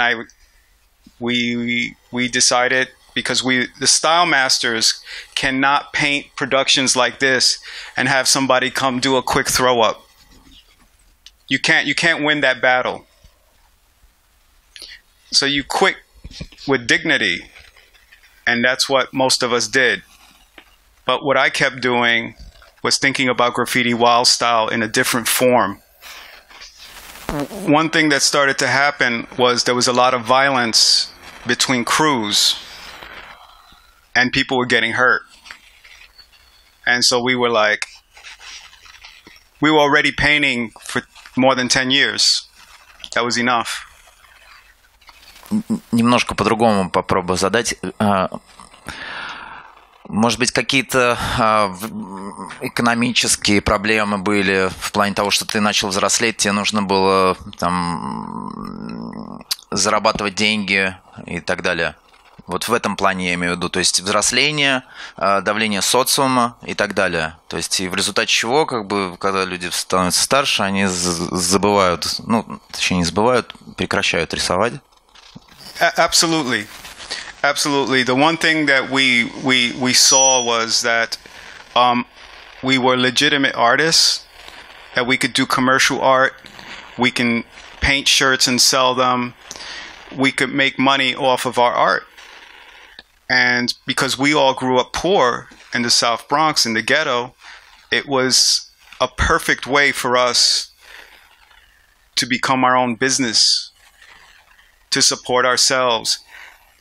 S1: we decided, because the style masters cannot paint productions like this and have somebody come do a quick throw up. You can't win that battle. So you quit with dignity, and that's what most of us did. But what I kept doing was thinking about graffiti wild style in a different form. One thing that started to happen was there was a lot of violence between crews. And people were getting hurt. And so we were already painting for more than 10 years. That was enough.
S16: Немножко по-другому попробую задать. Может быть, какие-то экономические проблемы были в плане того, что ты начал взрослеть, тебе нужно было там зарабатывать деньги и так далее. Вот в этом плане я имею в виду, то есть взросление, давление социума и так далее. То есть и в результате чего, как бы, когда люди становятся старше, они забывают, ну, точнее не забывают, прекращают рисовать.
S1: Absolutely. Absolutely. The one thing that we saw was that we were legitimate artists, that we could do commercial art, we can paint shirts and sell them, we could make money off of our art. And because we all grew up poor in the South Bronx, in the ghetto, it was a perfect way for us to become our own business, to support ourselves.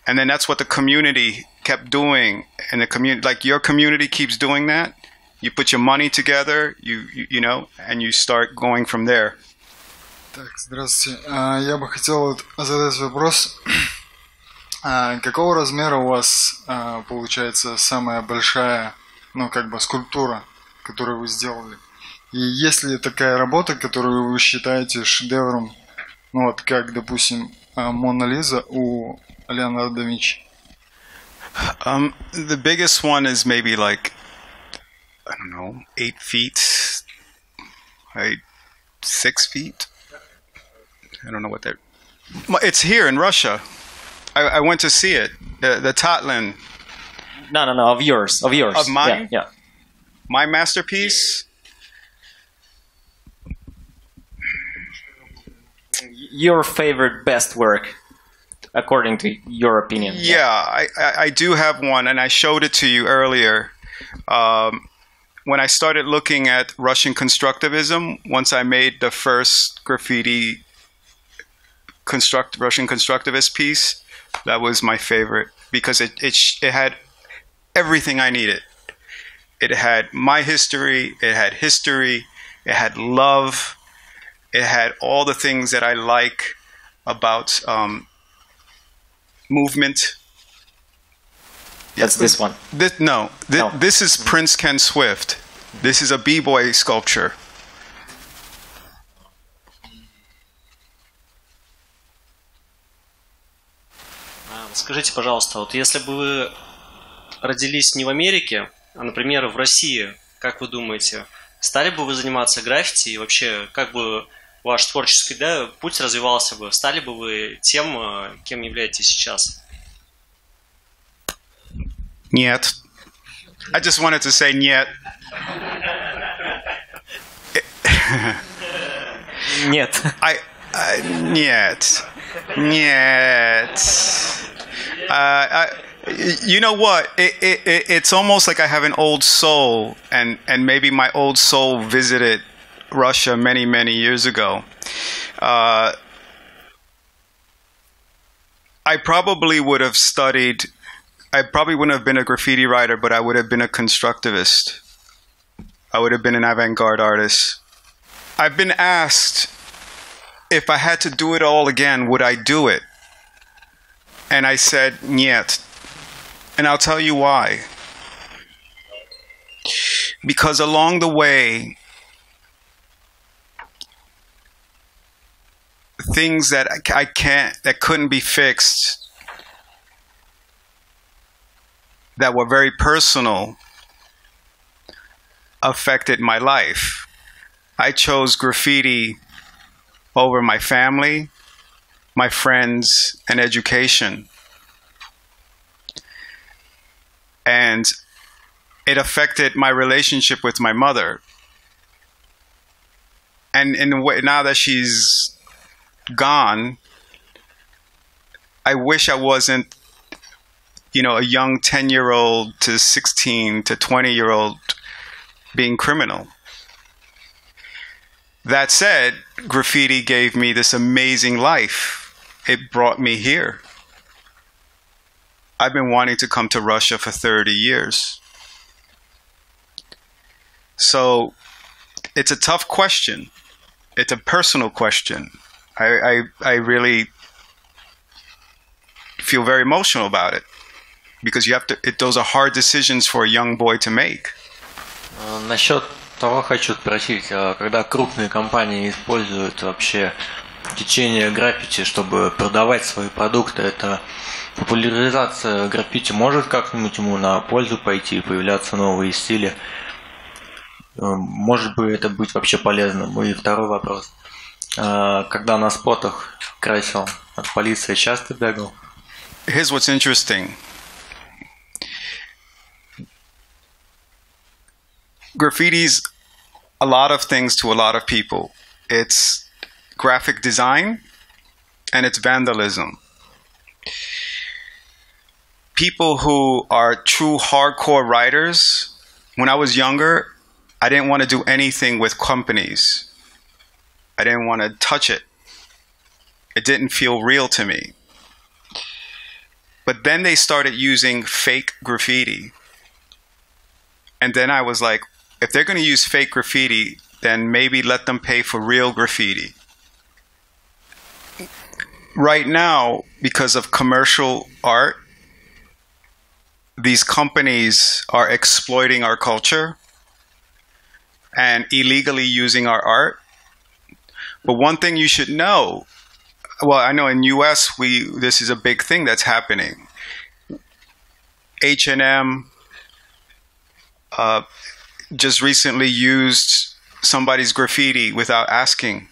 S1: And then that's what the community kept doing. And the community, like your community keeps doing that. You put your money together, you know, and you start going from there.
S17: Так, здравствуйте. Я бы хотел задать вопрос. Какого размера у вас получается самая большая, ну, как бы скульптура, которую вы сделали? И есть ли такая работа, которую вы считаете шедевром, ну, вот как, допустим, Мона Лиза у Леонардо да Винчи?
S1: The biggest one is maybe like, I don't know, 8 feet, like 6 feet. I don't know what that. It's here in Russia. I went to see it. The Tatlin.
S13: No, of yours.
S1: Of mine?
S13: Yeah.
S1: My masterpiece?
S13: Your favorite best work, according to your opinion.
S1: Yeah, I do have one, and I showed it to you earlier. When I started looking at Russian constructivism, once I made the first graffiti Russian constructivist piece, that was my favorite, because it had everything I needed. It had my history, it had love, it had all the things that I like about movement.
S13: That's this one.
S1: This is Prince Ken Swift. This is a b-boy sculpture.
S14: Скажите, пожалуйста, вот если бы вы родились не в Америке, а, например, в России, как вы думаете, стали бы вы заниматься граффити и вообще, как бы ваш творческий путь развивался бы? Стали бы вы тем, кем являетесь сейчас?
S1: Нет. I just wanted to say нет.
S13: Нет.
S1: Нет. You know what? It's almost like I have an old soul, and maybe my old soul visited Russia many, many years ago. I probably would have studied. I probably wouldn't have been a graffiti writer, but I would have been a constructivist. I would have been an avant-garde artist. I've been asked if I had to do it all again, would I do it? And I said, нет. And I'll tell you why. Because along the way, things that that couldn't be fixed, that were very personal, affected my life. I chose graffiti over my family, my friends, and education. And it affected my relationship with my mother. And in a way, now that she's gone, I wish I wasn't, a young 10-year-old to 16 to 20-year-old being criminal. That said, graffiti gave me this amazing life. It brought me here. I've been wanting to come to Russia for 30 years. So it's a tough question. It's a personal question. I really feel very emotional about it. Because those are hard decisions for a young boy to make.
S18: Насчет того хочу спросить, когда крупные компании используют вообще течение граффити, чтобы продавать свои продукты, это популяризация граффити может как-нибудь ему на пользу пойти, появляться новые стили? Может быть, это быть вообще полезным? И второй вопрос. Когда на спотах красил, от полиции часто бегал?
S1: Here's what's interesting. Graffiti's a lot of things to a lot of people. It's graphic design and it's vandalism. People who are true hardcore writers, when I was younger, I didn't want to do anything with companies. I didn't want to touch it. It didn't feel real to me. But then they started using fake graffiti. And then I was like, if they're going to use fake graffiti, then maybe let them pay for real graffiti. Right now, because of commercial art, these companies are exploiting our culture and illegally using our art. But one thing you should know, well, I know in US, this is a big thing that's happening. H&M just recently used somebody's graffiti without asking.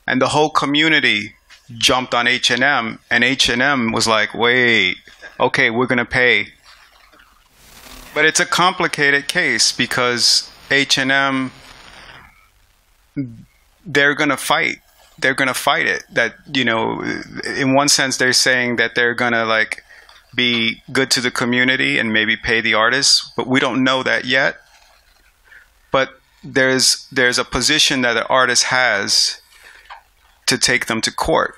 S1: and the whole community jumped on H&M, and H&M was like, wait, okay, we're going to pay. But it's a complicated case because H&M, they're going to fight. They're going to fight it. That, you know, in one sense, they're saying that they're going to like be good to the community and maybe pay the artists, but we don't know that yet. But there's a position that the artist has to take them to court.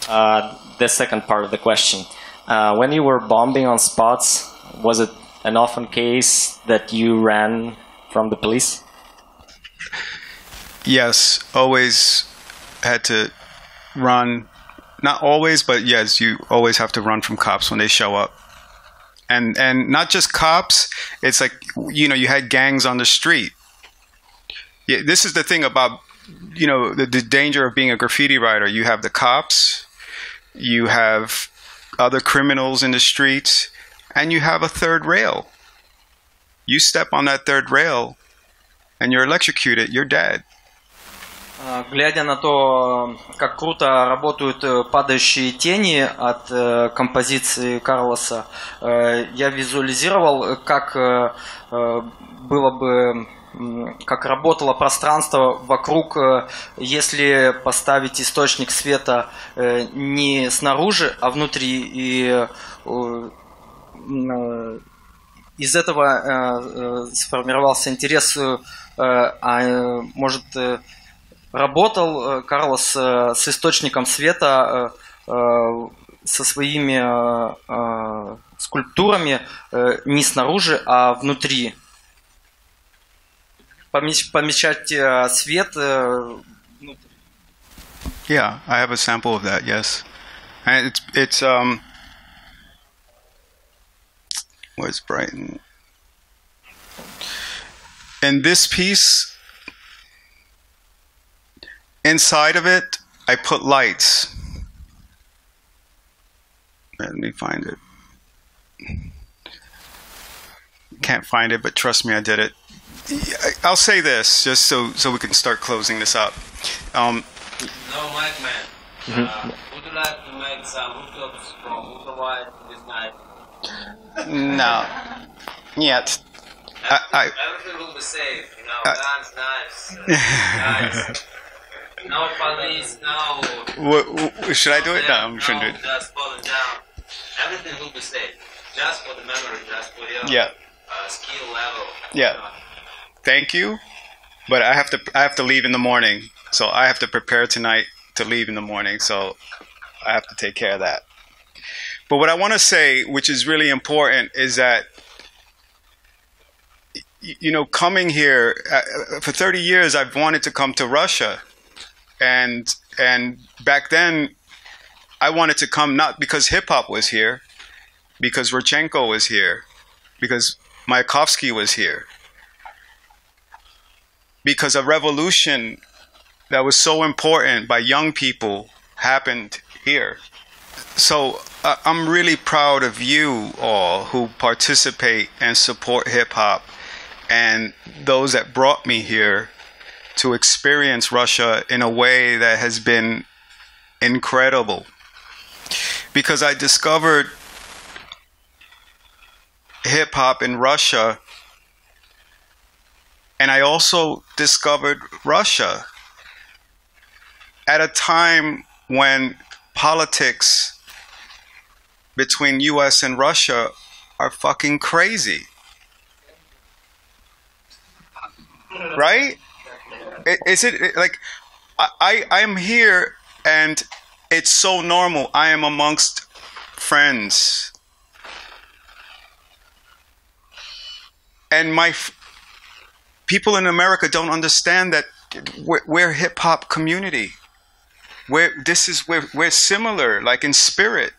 S13: The second part of the question. When you were bombing on spots, was it an often case that you ran from the police?
S1: Yes, always had to run. Not always, but yes, you always have to run from cops when they show up. And not just cops, it's like, you know, you had gangs on the street. Yeah, this is the thing about, you know, the danger of being a graffiti writer. You have the cops, you have other criminals in the streets, and you have a third rail. You step on that third rail and you're electrocuted, you're dead.
S19: Глядя на то, как круто работают падающие тени от композиции Карлоса, я визуализировал, как было бы, как работало пространство вокруг, если поставить источник света не снаружи, а внутри, и из этого сформировался интерес, может, работал Карлос с источником света, со своими скульптурами не снаружи, а внутри. Помещать свет.
S1: Yeah, I have a sample of that. Yes, and it's where's Brighton? In this piece. Inside of it, I put lights. Let me find it. Can't find it, but trust me, I did it. I'll say this, just so we can start closing this up.
S10: No, Mike, man. Would you like to make some hookups from ultraviolet this night?
S1: No. Yet.
S10: Everything will be safe, you know, guns, knives, guys. No police, no.
S1: Should I do it? No, I shouldn't do it.
S10: Just falling down. Everything will be safe. Just for the memory, just for your skill level.
S1: Yeah. Thank you, but I have to leave in the morning, so I have to prepare tonight to leave in the morning. So I have to take care of that. But what I want to say, which is really important, is that, you know, coming here for 30 years, I've wanted to come to Russia. And back then, I wanted to come not because hip-hop was here, because Rodchenko was here, because Mayakovsky was here, because a revolution that was so important by young people happened here. So I'm really proud of you all who participate and support hip-hop, and those that brought me here to experience Russia in a way that has been incredible. Because I discovered hip-hop in Russia, and I also discovered Russia at a time when politics between US and Russia are fucking crazy. Right? Is it like I'm here and it's so normal. I am amongst friends. And people in America don't understand that we're hip hop community. We're similar, like in spirit.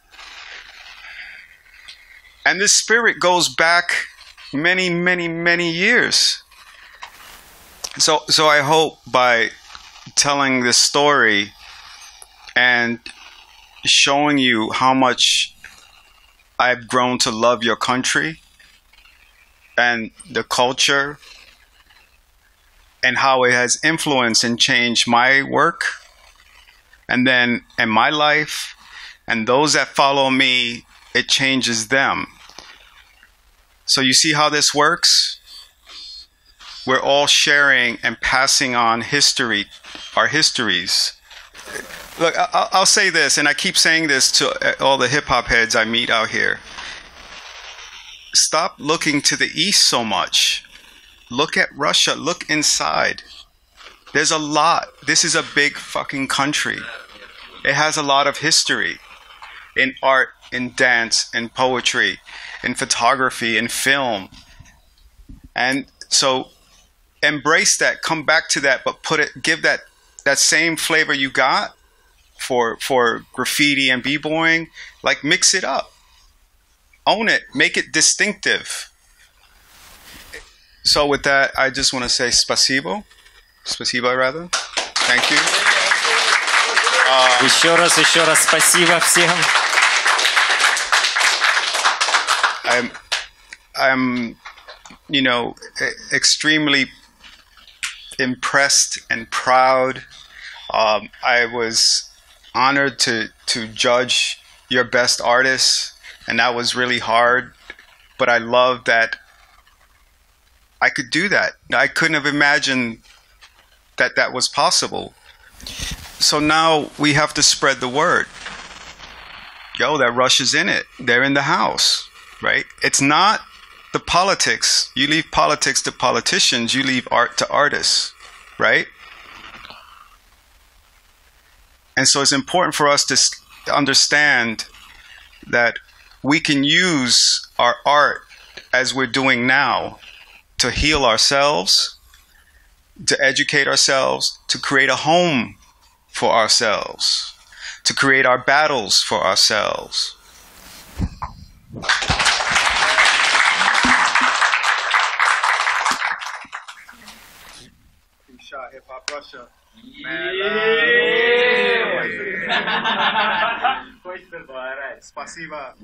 S1: And this spirit goes back many, many, many years. So I hope by telling this story and showing you how much I've grown to love your country and the culture and how it has influenced and changed my work, and then in my life, and those that follow me, it changes them. So you see how this works? We're all sharing and passing on history, our histories. Look, I'll say this, and I keep saying this to all the hip-hop heads I meet out here. Stop looking to the east so much. Look at Russia. Look inside. There's a lot. This is a big fucking country. It has a lot of history in art, in dance, in poetry, in photography, in film. And so embrace that, come back to that, but give that same flavor you got for graffiti and b-boying, like mix it up. Own it, make it distinctive. So with that, I just want to say spasibo. Spasibo, rather. Thank you.
S13: Еще раз спасибо всем.
S1: I'm, extremely impressed and proud. I was honored to judge your best artists, and that was really hard. But I love that I could do that. I couldn't have imagined that was possible. So now we have to spread the word. Yo, that Russia's in it. They're in the house, right? It's not the politics. You leave politics to politicians. You leave art to artists, right? And so it's important for us to understand that we can use our art as we're doing now to heal ourselves, to educate ourselves, to create a home for ourselves, to create our battles for ourselves. Hip Hop Russia. Спасибо.